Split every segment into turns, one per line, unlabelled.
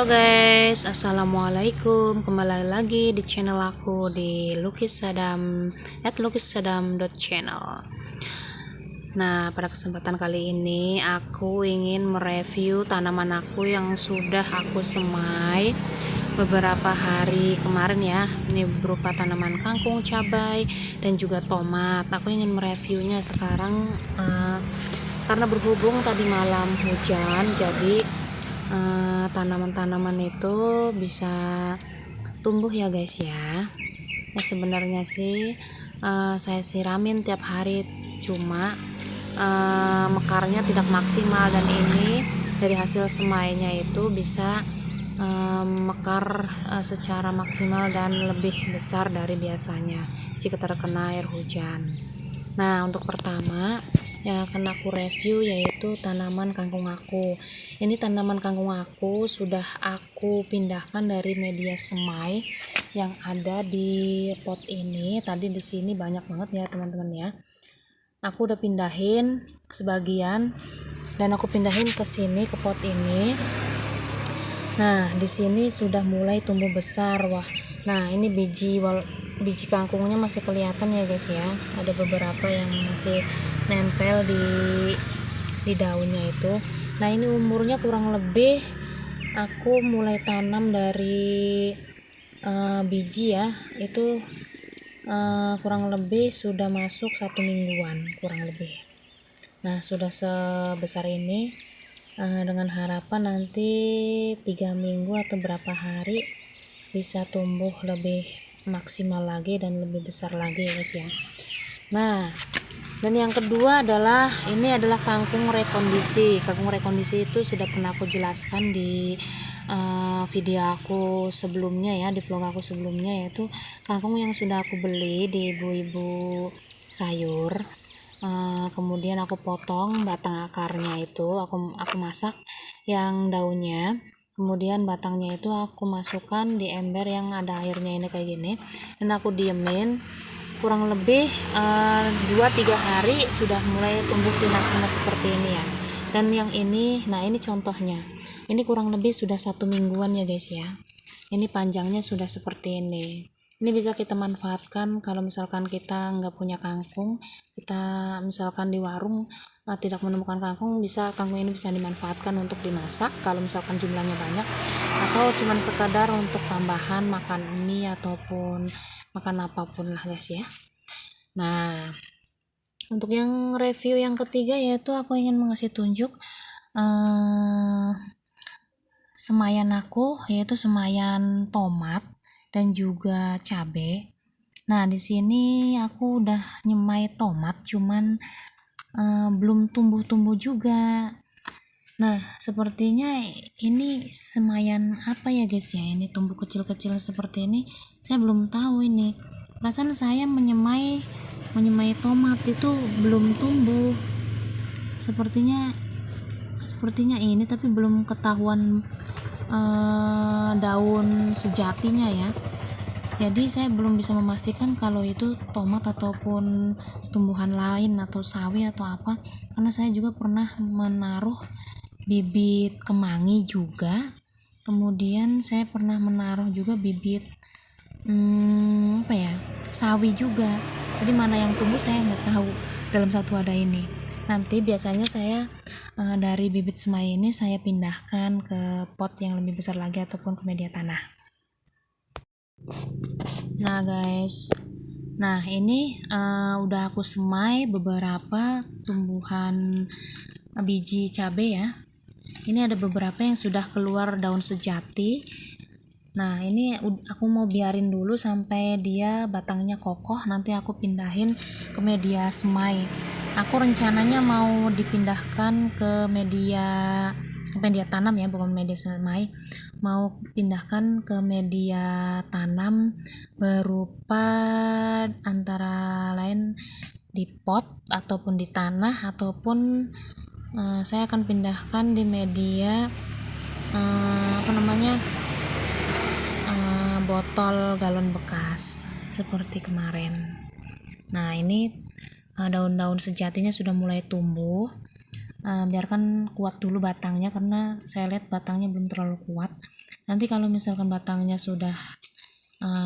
Halo guys, assalamualaikum. Kembali lagi di channel aku di Lukis Sadam @lukissadam.channel. Nah, pada kesempatan kali ini aku ingin mereview tanaman aku yang sudah aku semai beberapa hari kemarin ya. Ini berupa tanaman kangkung, cabai, dan juga tomat. Aku ingin mereviewnya sekarang karena berhubung tadi malam hujan, jadi tanaman-tanaman itu bisa tumbuh ya guys ya. Sebenarnya sih saya siramin tiap hari, cuma mekarnya tidak maksimal, dan ini dari hasil semainya itu bisa mekar secara maksimal dan lebih besar dari biasanya jika terkena air hujan. Nah, untuk pertama yang akan aku review yaitu tanaman kangkung aku. Ini tanaman kangkung aku sudah aku pindahkan dari media semai yang ada di pot ini. Tadi di sini banyak banget ya teman-teman ya. Aku udah pindahin sebagian dan aku pindahin ke sini, ke pot ini. Nah, di sini sudah mulai tumbuh besar. Wah, nah ini biji kangkungnya masih kelihatan ya guys ya. Ada beberapa yang masih nempel di daunnya itu. Nah, ini umurnya kurang lebih aku mulai tanam dari biji ya, itu kurang lebih sudah masuk 1 mingguan kurang lebih. Nah, sudah sebesar ini, dengan harapan nanti 3 minggu atau berapa hari bisa tumbuh lebih maksimal lagi dan lebih besar lagi ya guys ya. Nah, dan yang kedua adalah ini adalah kangkung rekondisi. Kangkung rekondisi itu sudah pernah aku jelaskan di video aku sebelumnya ya, di vlog aku sebelumnya, yaitu kangkung yang sudah aku beli di ibu-ibu sayur. Kemudian aku potong batang akarnya itu, aku masak yang daunnya. Kemudian batangnya itu aku masukkan di ember yang ada airnya ini kayak gini, dan aku diemin kurang lebih 2-3 hari sudah mulai tumbuh tunas-tunas seperti ini ya. Dan yang ini, nah ini contohnya, ini kurang lebih sudah 1 mingguan ya guys ya. Ini panjangnya sudah seperti ini. Ini bisa kita manfaatkan kalau misalkan kita nggak punya kangkung, kita misalkan di warung tidak menemukan kangkung, kangkung ini bisa dimanfaatkan untuk dimasak kalau misalkan jumlahnya banyak, atau cuman sekadar untuk tambahan makan mie ataupun makan apapun lah guys ya. Nah, untuk yang review yang ketiga yaitu aku ingin mengasih tunjuk semaian aku, yaitu semaian tomat dan juga cabai. Nah, di sini aku udah nyemai tomat, cuman belum tumbuh-tumbuh juga. Nah, sepertinya ini semaian apa ya guys ya, ini tumbuh kecil-kecil seperti ini, saya belum tahu ini. Perasaan saya menyemai tomat itu belum tumbuh. Sepertinya ini, tapi belum ketahuan daun sejatinya ya. Jadi saya belum bisa memastikan kalau itu tomat ataupun tumbuhan lain atau sawi atau apa, karena saya juga pernah menaruh bibit kemangi juga, kemudian saya pernah menaruh juga bibit sawi juga. Jadi mana yang tumbuh saya nggak tahu dalam satu wadah ini. Nanti biasanya saya dari bibit semai ini saya pindahkan ke pot yang lebih besar lagi ataupun ke media tanah. Nah guys, nah ini udah aku semai beberapa tumbuhan biji cabai ya. Ini ada beberapa yang sudah keluar daun sejati. Nah, ini aku mau biarin dulu sampai dia batangnya kokoh, nanti aku pindahin ke media semai. Aku rencananya mau dipindahkan ke media tanam ya, bukan media semai. Mau pindahkan ke media tanam berupa antara lain di pot ataupun di tanah, ataupun saya akan pindahkan di media botol galon bekas seperti kemarin. Nah, ini daun-daun sejatinya sudah mulai tumbuh. Biarkan kuat dulu batangnya, karena saya lihat batangnya belum terlalu kuat. Nanti kalau misalkan batangnya sudah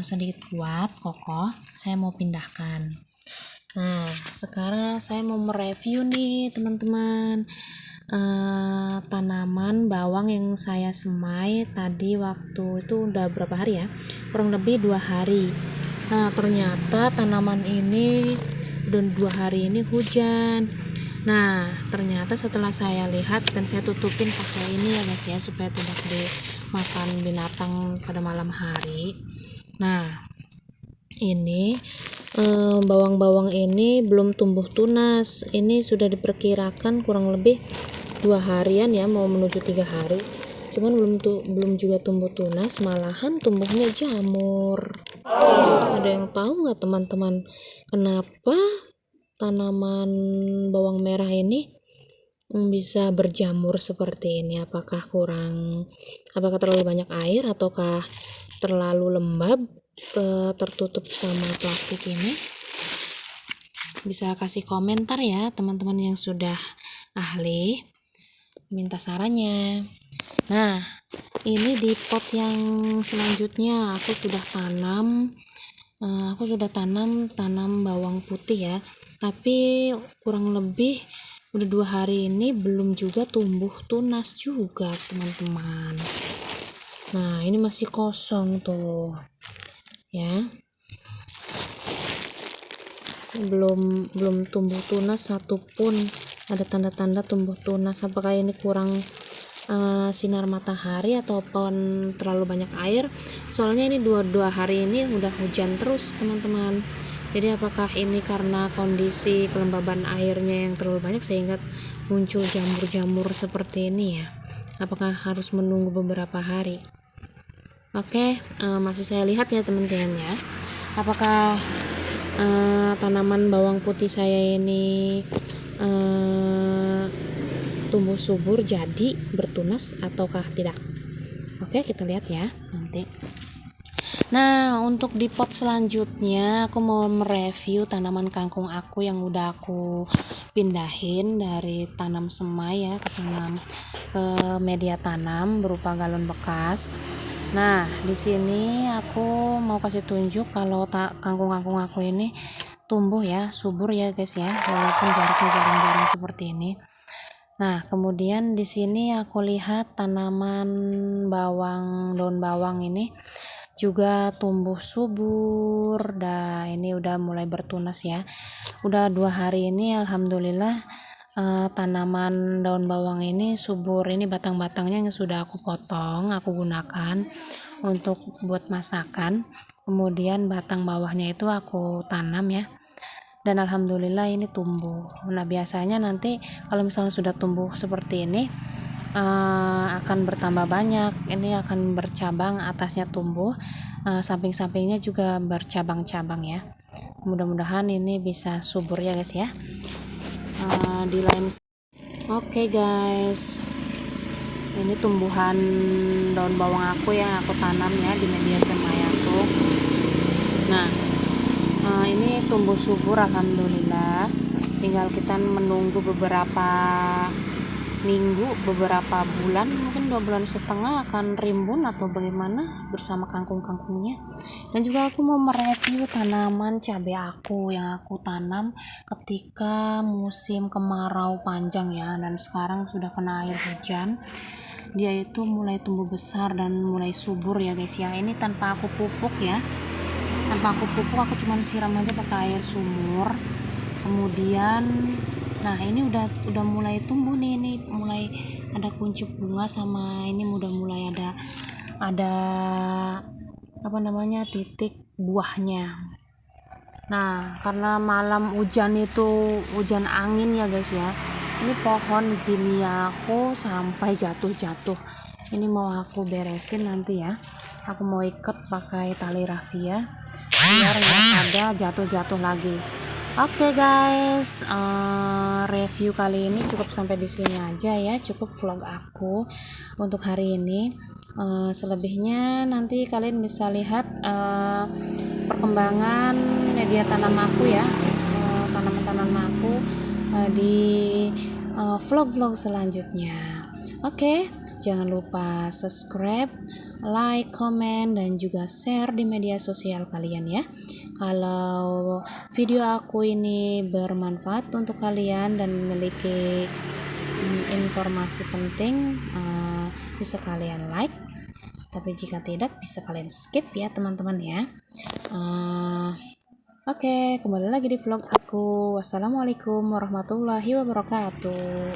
sedikit kuat, kokoh, saya mau pindahkan. Nah, sekarang saya mau mereview nih teman-teman, tanaman bawang yang saya semai tadi waktu itu udah berapa hari ya, kurang lebih 2 hari. Nah, ternyata tanaman ini udah 2 hari ini hujan. Nah, ternyata setelah saya lihat dan saya tutupin pakai ini ya guys ya, supaya tidak dimakan binatang pada malam hari. Nah, ini bawang-bawang ini belum tumbuh tunas. Ini sudah diperkirakan kurang lebih 2 harian ya, mau menuju 3 hari. Cuman belum juga tumbuh tunas, malahan tumbuhnya jamur. Ada yang tahu nggak teman-teman, kenapa tanaman bawang merah ini bisa berjamur seperti ini? Apakah terlalu banyak air, ataukah terlalu lembab, tertutup sama plastik ini? Bisa kasih komentar ya teman-teman yang sudah ahli, minta sarannya. Nah, ini di pot yang selanjutnya aku sudah tanam bawang putih ya, tapi kurang lebih udah 2 hari ini belum juga tumbuh tunas juga teman-teman. Nah, ini masih kosong tuh ya, belum tumbuh tunas satupun, ada tanda-tanda tumbuh tunas. Apakah ini kurang sinar matahari ataupun terlalu banyak air? Soalnya ini dua hari ini udah hujan terus teman-teman. Jadi apakah ini karena kondisi kelembaban airnya yang terlalu banyak sehingga muncul jamur-jamur seperti ini ya? Apakah harus menunggu beberapa hari? Oke, masih saya lihat ya teman-teman ya, apakah tanaman bawang putih saya ini tumbuh subur, jadi bertunas ataukah tidak. Oke, kita lihat ya nanti. Nah, untuk di pot selanjutnya aku mau mereview tanaman kangkung aku yang udah aku pindahin dari tanam semai ya ke media tanam berupa galon bekas. Nah, di sini aku mau kasih tunjuk kalau kangkung-kangkung aku ini tumbuh ya, subur ya guys ya, walaupun jaraknya jarang-jarang seperti ini. Nah, kemudian di sini aku lihat tanaman daun bawang ini juga tumbuh subur. Dan ini udah mulai bertunas ya. Udah 2 hari ini alhamdulillah tanaman daun bawang ini subur. Ini batang-batangnya yang sudah aku potong, aku gunakan untuk buat masakan. Kemudian batang bawahnya itu aku tanam ya, dan alhamdulillah ini tumbuh. Nah, biasanya nanti kalau misalnya sudah tumbuh seperti ini akan bertambah banyak. Ini akan bercabang, atasnya tumbuh, samping-sampingnya juga bercabang-cabang ya. Mudah-mudahan ini bisa subur ya guys ya. Di lain Oke guys, ini tumbuhan daun bawang aku yang aku tanam ya di media semai aku. Nah, ini tumbuh subur alhamdulillah. Tinggal kita menunggu beberapa minggu, beberapa bulan, mungkin 2 bulan setengah akan rimbun atau bagaimana bersama kangkung-kangkungnya. Dan juga aku mau mereview tanaman cabai aku yang aku tanam ketika musim kemarau panjang ya, dan sekarang sudah kena air hujan. Dia itu mulai tumbuh besar dan mulai subur ya guys ya. Ini tanpa aku pupuk ya, aku cuman siram aja pakai air sumur. Kemudian nah, ini udah mulai tumbuh nih, ini mulai ada kuncup bunga, sama ini udah mulai ada titik buahnya. Nah, karena malam hujan angin ya guys ya, ini pohon zinnia aku sampai jatuh. Ini mau aku beresin nanti ya, aku mau ikat pakai tali rafia biar nggak ada jatuh lagi. Oke guys, review kali ini cukup sampai di sini aja ya, cukup vlog aku untuk hari ini. Selebihnya nanti kalian bisa lihat perkembangan media tanam aku ya, tanaman-tanaman aku di vlog-vlog selanjutnya. Oke, jangan lupa subscribe, like, komen, dan juga share di media sosial kalian ya. Kalau video aku ini bermanfaat untuk kalian dan memiliki informasi penting, bisa kalian like. Tapi jika tidak, bisa kalian skip ya teman-teman ya. Oke, kembali lagi di vlog aku. Wassalamualaikum warahmatullahi wabarakatuh.